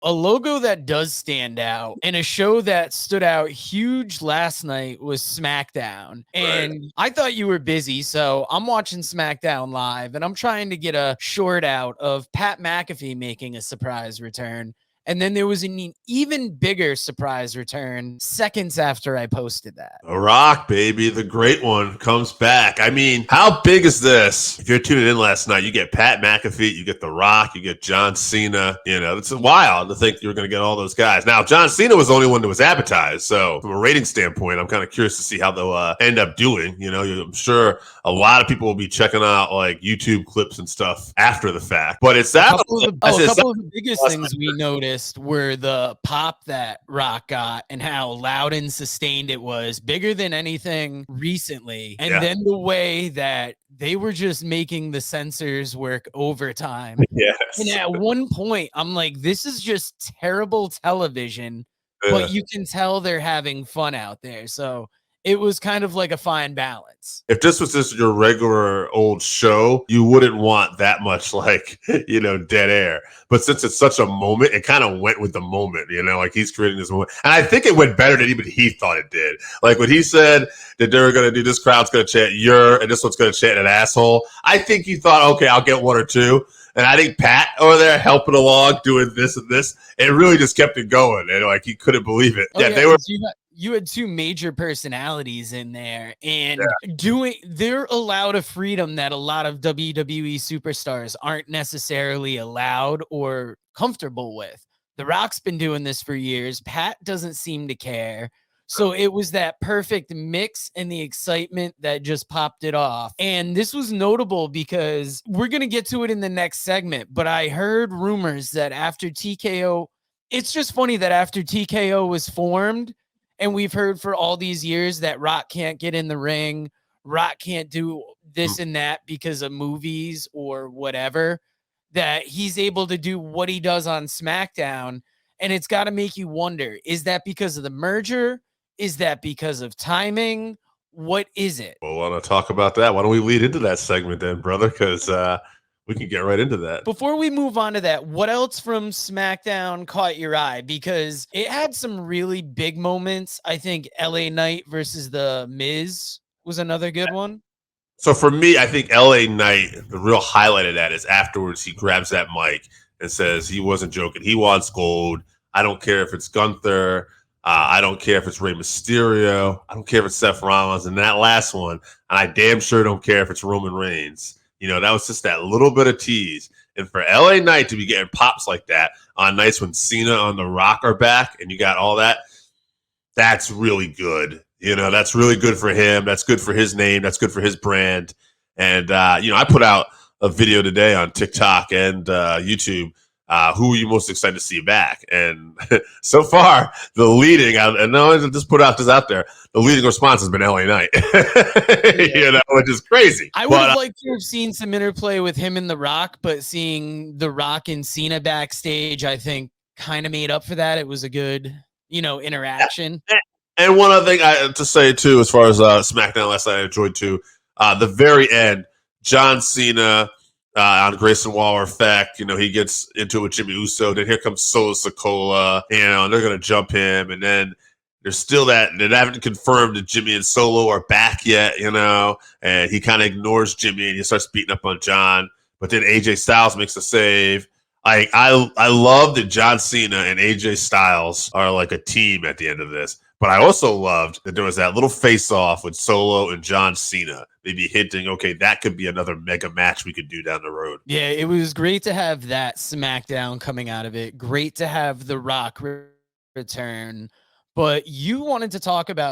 A logo that does stand out and a show that stood out huge last night was SmackDown. Right. And I thought you were busy, so I'm watching SmackDown live and I'm trying to get a short out of Pat McAfee making a surprise return. And then there was an even bigger surprise return seconds after I posted that. The Rock, baby, the great one, comes back. I mean, how big is this? If you're tuning in last night, you get Pat McAfee, you get The Rock, you get John Cena. You know, it's wild to think you're going to get all those guys. Now, John Cena was the only one that was advertised. So from a rating standpoint, I'm kind of curious to see how they'll end up doing. You know, I'm sure a lot of people will be checking out like YouTube clips and stuff after the fact. But it's that. A couple of the biggest things we noticed were the pop that Rock got and how loud and sustained it was, bigger than anything recently. And then the way that they were just making the sensors work overtime. Yes. And at one point, I'm like, this is just terrible television, but you can tell they're having fun out there. So it was kind of like a fine balance. If this was just your regular old show, you wouldn't want that much like, you know, dead air. But since it's such a moment, it kind of went with the moment, you know, like he's creating this moment. And I think it went better than even he thought it did. Like when he said that they were going to do this crowd's going to chant "you're" and this one's going to chant an asshole. I think he thought, okay, I'll get one or two. And I think Pat over there helping along, doing this and this, it really just kept it going. And like he couldn't believe it. Oh, yeah, they were. You had two major personalities in there, and they're allowed a freedom that a lot of WWE superstars aren't necessarily allowed or comfortable with. The Rock's been doing this for years. Pat doesn't seem to care. So it was that perfect mix and the excitement that just popped it off. And this was notable because we're going to get to it in the next segment, but I heard rumors that after TKO, it's just funny that after TKO was formed, and we've heard for all these years that Rock can't get in the ring, Rock can't do this and that because of movies or whatever, that he's able to do what he does on SmackDown. And it's got to make you wonder, is that because of the merger? Is that because of timing? What is it? Well, I want to talk about that. Why don't we lead into that segment then, brother? Because we can get right into that. Before we move on to that, what else from SmackDown caught your eye? Because it had some really big moments. I think LA Knight versus The Miz was another good one. So for me, I think LA Knight, the real highlight of that is afterwards he grabs that mic and says he wasn't joking. He wants gold. I don't care if it's Gunther. I don't care if it's Rey Mysterio. I don't care if it's Seth Rollins. And that last one, and I damn sure don't care if it's Roman Reigns. You know, that was just that little bit of tease. And for LA Knight to be getting pops like that on nights when Cena and The Rock are back and you got all that, that's really good. You know, that's really good for him. That's good for his name. That's good for his brand. And, you know, I put out a video today on TikTok and YouTube. Who are you most excited to see back? And so far, the leading, and no, I just put this out there, the leading response has been LA Knight, you know, which is crazy. I would have liked to have seen some interplay with him and The Rock, but seeing The Rock and Cena backstage, I think kind of made up for that. It was a good, you know, interaction. And one other thing to say, too, as far as SmackDown last night, I enjoyed, too, the very end, John Cena on Grayson Waller effect, you know, he gets into it with Jimmy Uso. Then here comes Solo Sikoa, you know, and they're going to jump him. And then there's still that, they haven't confirmed that Jimmy and Solo are back yet, you know, and he kind of ignores Jimmy and he starts beating up on John. But then AJ Styles makes a save. I love that John Cena and AJ Styles are like a team at the end of this. But I also loved that there was that little face-off with Solo and John Cena, maybe hinting, okay, that could be another mega match we could do down the road. Yeah, it was great to have that SmackDown coming out of it. Great to have The Rock return. But you wanted to talk about